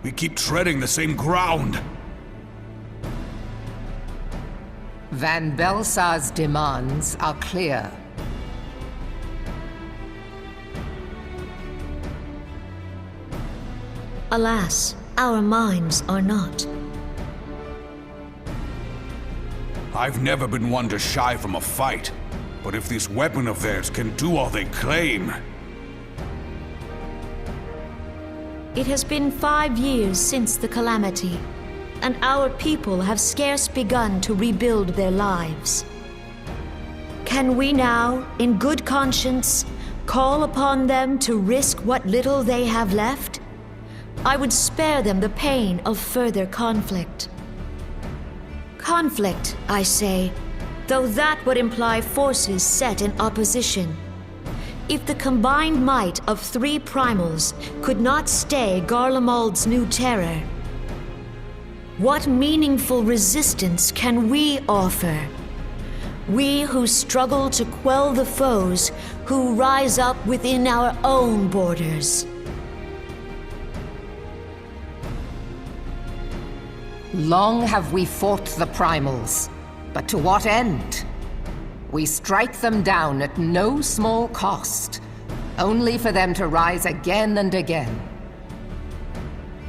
We keep treading the same ground. Van Belsar's demands are clear. Alas, our minds are not. I've never been one to shy from a fight, but if this weapon of theirs can do all they claim... It has been 5 years since the calamity, and our people have scarce begun to rebuild their lives. Can we now, in good conscience, call upon them to risk what little they have left? I would spare them the pain of further conflict. Conflict, I say, though that would imply forces set in opposition. If the combined might of 3 primals could not stay Garlemald's new terror, what meaningful resistance can we offer? We who struggle to quell the foes who rise up within our own borders. Long have we fought the primals, but to what end? We strike them down at no small cost, only for them to rise again and again.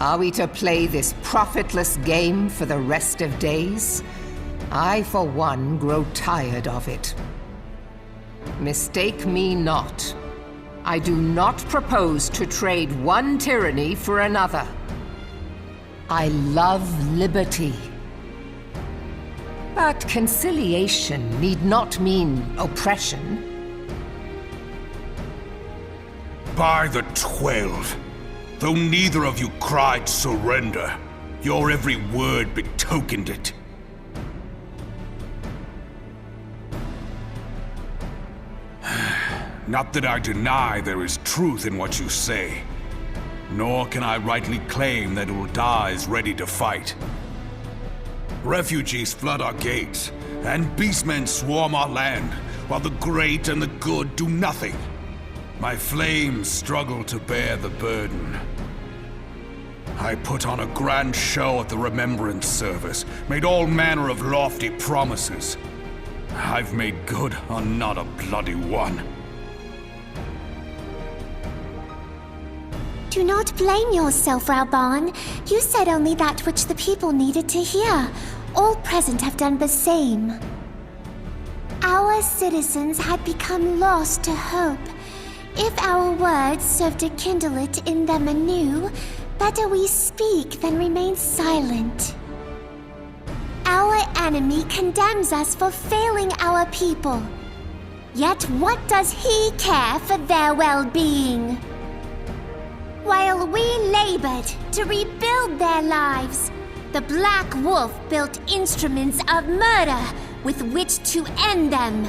Are we to play this profitless game for the rest of days? I, for one, grow tired of it. Mistake me not. I do not propose to trade one tyranny for another. I love liberty. But conciliation need not mean oppression. By the 12, though neither of you cried surrender, your every word betokened it. Not that I deny there is truth in what you say, nor can I rightly claim that Ulda is ready to fight. Refugees flood our gates, and beastmen swarm our land, while the great and the good do nothing. My flames struggle to bear the burden. I put on a grand show at the Remembrance Service, made all manner of lofty promises. I've made good on not a bloody one. Do not blame yourself, Rauban. You said only that which the people needed to hear. All present have done the same. Our citizens had become lost to hope. If our words serve to kindle it in them anew, better we speak than remain silent. Our enemy condemns us for failing our people. Yet what does he care for their well-being? While we labored to rebuild their lives, the Black Wolf built instruments of murder with which to end them.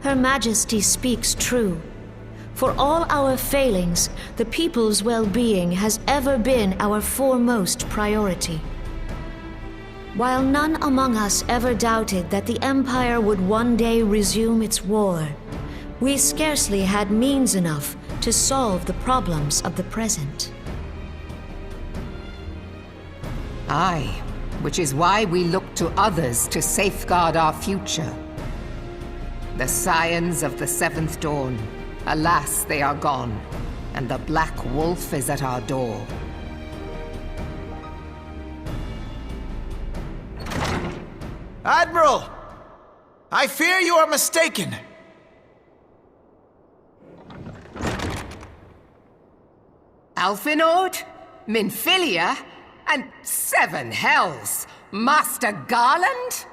Her Majesty speaks true. For all our failings, the people's well-being has ever been our foremost priority. While none among us ever doubted that the Empire would one day resume its war, we scarcely had means enough to solve the problems of the present. Aye, which is why we look to others to safeguard our future. The scions of the Seventh Dawn, alas, they are gone, and the Black Wolf is at our door. Admiral! I fear you are mistaken. Alphinaud, Minfilia, and 7 hells, Master Garland?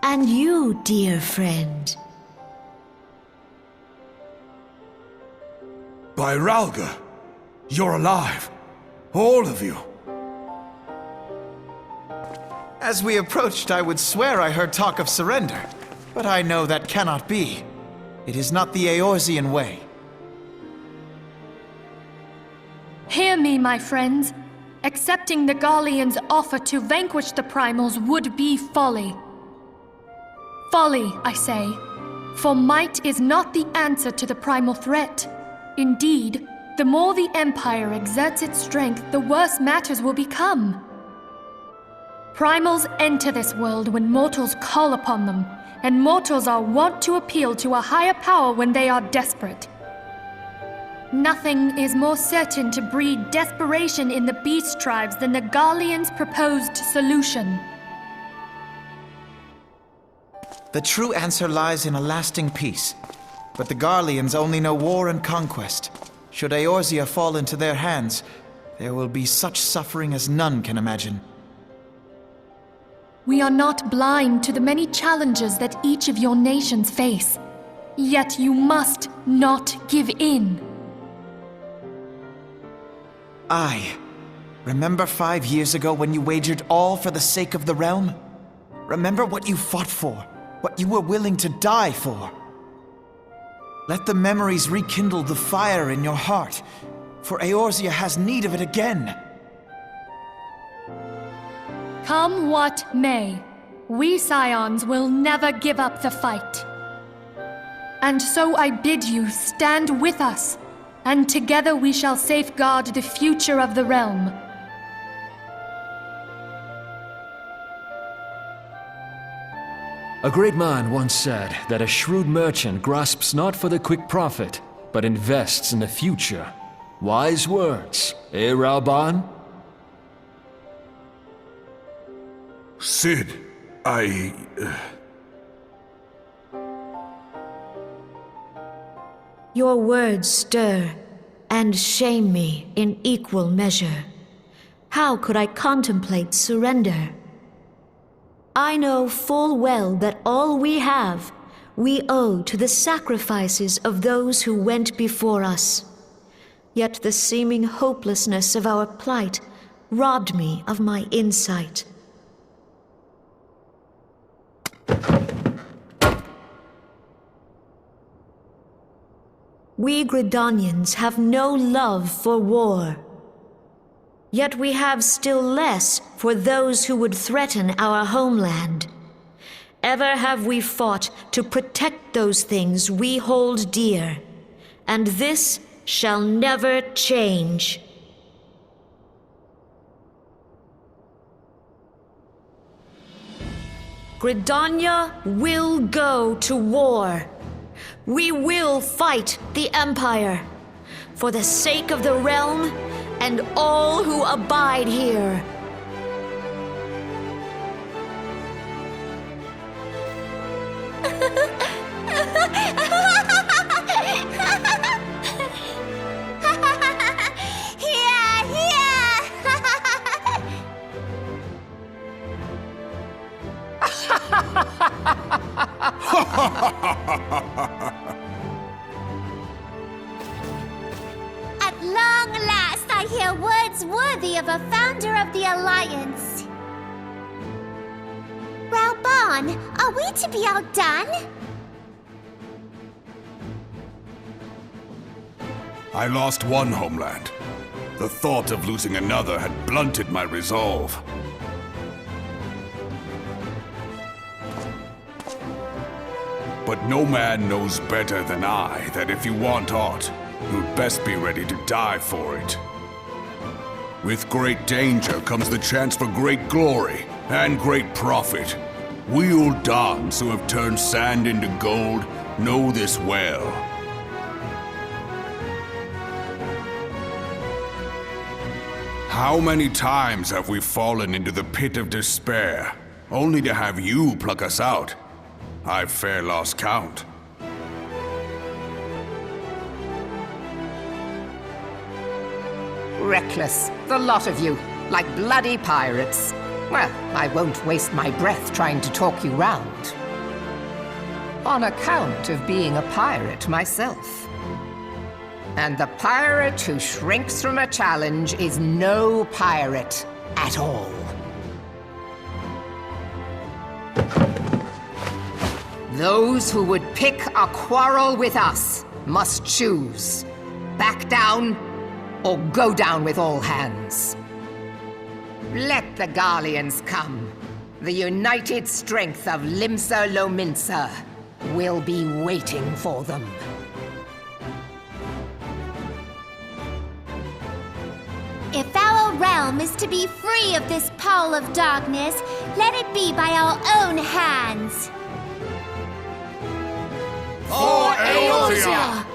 And you, dear friend. By Ralga, you're alive. All of you. As we approached, I would swear I heard talk of surrender. But I know that cannot be. It is not the Eorzean way. Hear me, my friends. Accepting the Gallians' offer to vanquish the Primals would be folly. Folly, I say. For might is not the answer to the primal threat. Indeed, the more the Empire exerts its strength, the worse matters will become. Primals enter this world when mortals call upon them, and mortals are wont to appeal to a higher power when they are desperate. Nothing is more certain to breed desperation in the beast tribes than the Garleans' proposed solution. The true answer lies in a lasting peace. But the Garleans only know war and conquest. Should Eorzea fall into their hands, there will be such suffering as none can imagine. We are not blind to the many challenges that each of your nations face. Yet you must not give in. Aye. Remember 5 years ago when you wagered all for the sake of the realm? Remember what you fought for, what you were willing to die for. Let the memories rekindle the fire in your heart, for Eorzea has need of it again. Come what may, we Scions will never give up the fight. And so I bid you stand with us, and together we shall safeguard the future of the realm. A great man once said that a shrewd merchant grasps not for the quick profit, but invests in the future. Wise words, eh, Raoban? Sid, Your words stir and shame me in equal measure. How could I contemplate surrender? I know full well that all we have, we owe to the sacrifices of those who went before us. Yet the seeming hopelessness of our plight robbed me of my insight. We Gridanians have no love for war. Yet we have still less for those who would threaten our homeland. Ever have we fought to protect those things we hold dear, and this shall never change. Gridania will go to war. We will fight the Empire for the sake of the realm and all who abide here. At long last, I hear words worthy of a founder of the Alliance. Raoban, are we to be outdone? I lost one homeland. The thought of losing another had blunted my resolve. But no man knows better than I that if you want aught, you'd best be ready to die for it. With great danger comes the chance for great glory and great profit. We Uldans who have turned sand into gold know this well. How many times have we fallen into the pit of despair, only to have you pluck us out? I've fair lost count. Reckless, the lot of you, like bloody pirates. Well, I won't waste my breath trying to talk you round. On account of being a pirate myself. And the pirate who shrinks from a challenge is no pirate at all. Those who would pick a quarrel with us must choose. Back down, or go down with all hands. Let the Garleans come. The united strength of Limsa Lominsa will be waiting for them. If our realm is to be free of this pall of darkness, let it be by our own hands. For Eorzea!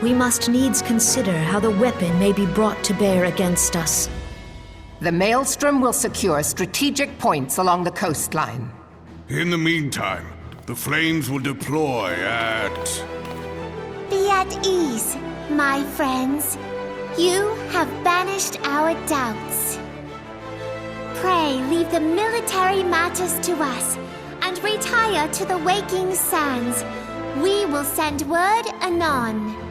We must needs consider how the weapon may be brought to bear against us. The Maelstrom will secure strategic points along the coastline. In the meantime, the flames will deploy at... Be at ease, my friends. You have banished our doubts. Pray leave the military matters to us, and retire to the waking sands. We will send word anon.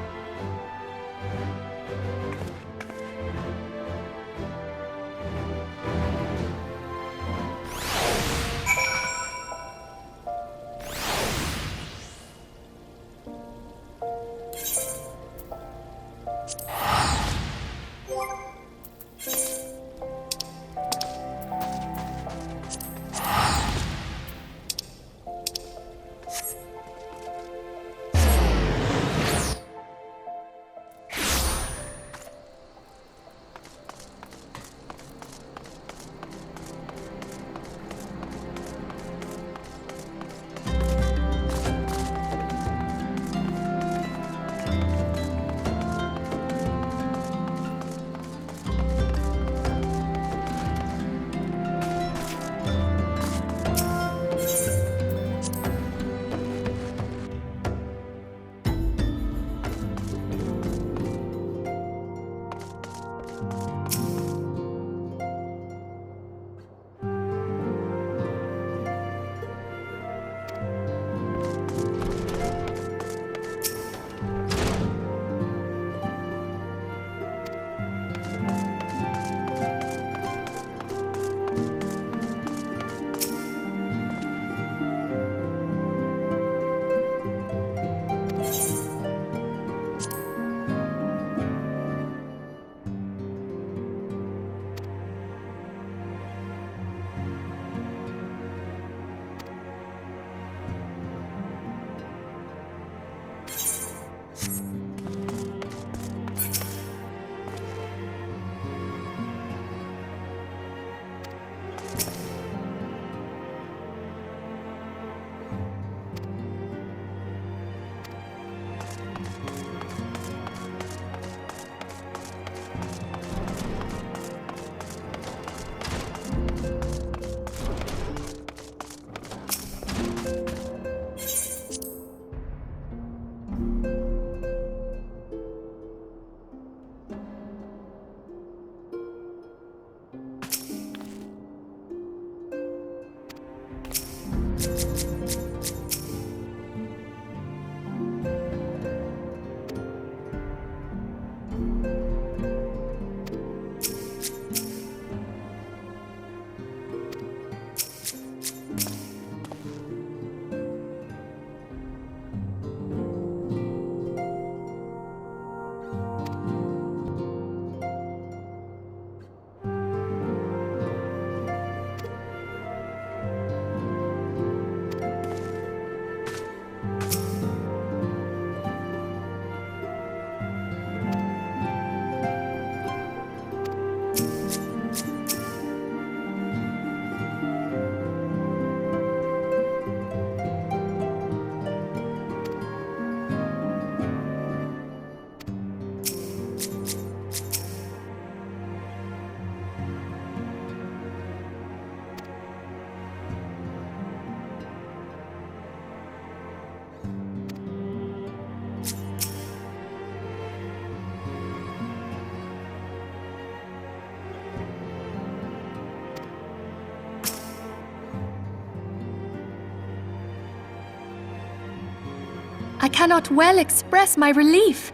I cannot well express my relief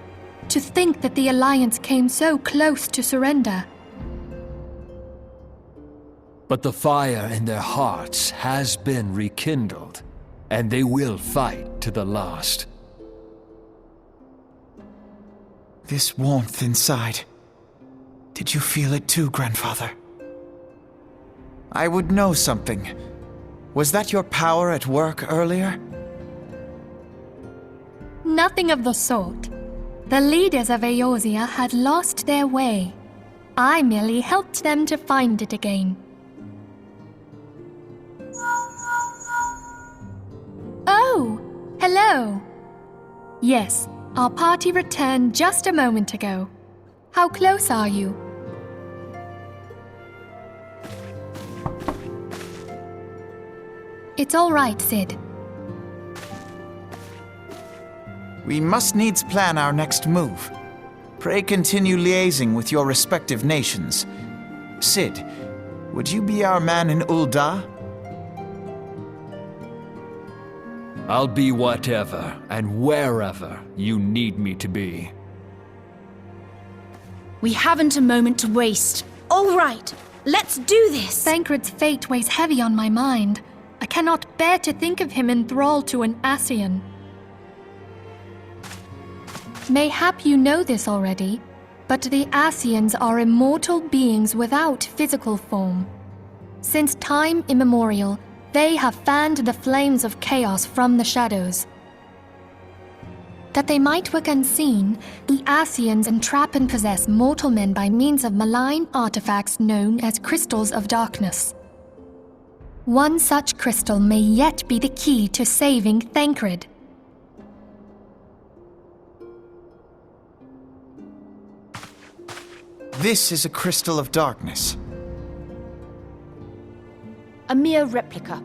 to think that the Alliance came so close to surrender. But the fire in their hearts has been rekindled. and they will fight to the last. This warmth inside. Did you feel it too, Grandfather? I would know something. Was that your power at work earlier? Nothing of the sort. The leaders of Eorzea had lost their way. I merely helped them to find it again. Oh, hello. Yes, our party returned just a moment ago. How close are you? It's all right, Sid. We must needs plan our next move. Pray continue liaising with your respective nations. Sid, would you be our man in Ul'dah? I'll be whatever and wherever you need me to be. We haven't a moment to waste. All right, let's do this! Thancred's fate weighs heavy on my mind. I cannot bear to think of him in thrall to an Ascian. Mayhap you know this already, but the Ascians are immortal beings without physical form. Since time immemorial, they have fanned the flames of chaos from the shadows. That they might work unseen, the Ascians entrap and possess mortal men by means of malign artifacts known as crystals of darkness. One such crystal may yet be the key to saving Thancred. This is a crystal of darkness. A mere replica,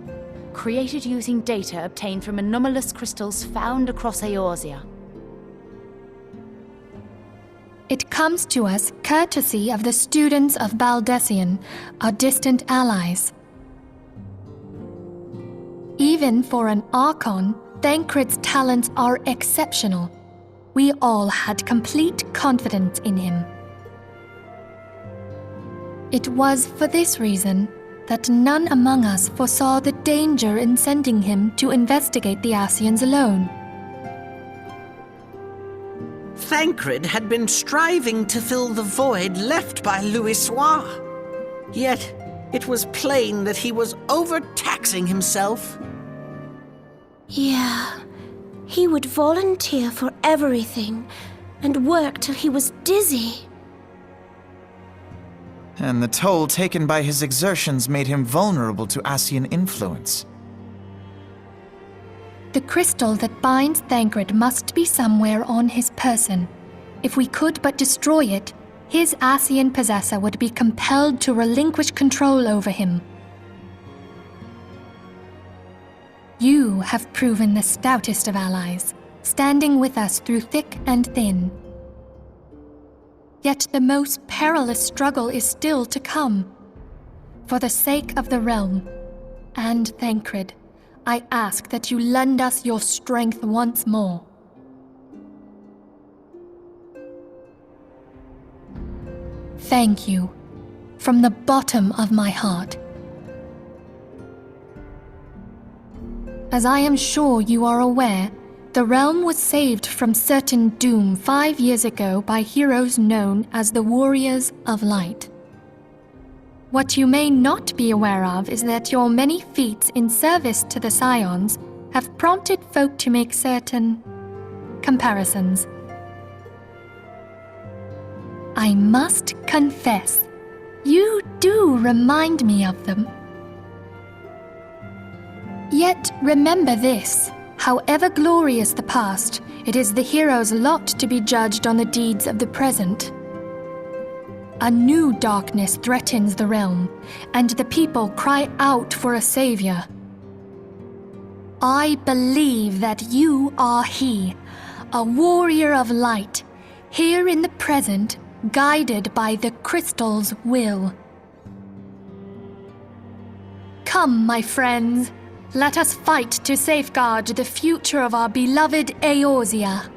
created using data obtained from anomalous crystals found across Eorzea. It comes to us courtesy of the students of Baldessian, our distant allies. Even for an Archon, Thancred's talents are exceptional. We all had complete confidence in him. It was for this reason that none among us foresaw the danger in sending him to investigate the Ascians alone. Thancred had been striving to fill the void left by Louisoix. Yet, it was plain that he was overtaxing himself. Yeah, he would volunteer for everything and work till he was dizzy. And the toll taken by his exertions made him vulnerable to Ascian influence. The crystal that binds Thancred must be somewhere on his person. If we could but destroy it, his Ascian possessor would be compelled to relinquish control over him. You have proven the stoutest of allies, standing with us through thick and thin. Yet the most perilous struggle is still to come. For the sake of the realm and Thancred, I ask that you lend us your strength once more. Thank you, from the bottom of my heart. As I am sure you are aware, the realm was saved from certain doom 5 years ago by heroes known as the Warriors of Light. What you may not be aware of is that your many feats in service to the Scions have prompted folk to make certain comparisons. I must confess, you do remind me of them. Yet remember this, however glorious the past, it is the hero's lot to be judged on the deeds of the present. A new darkness threatens the realm, and the people cry out for a savior. I believe that you are he, a warrior of light, here in the present, guided by the crystal's will. Come, my friends, let us fight to safeguard the future of our beloved Eorzea.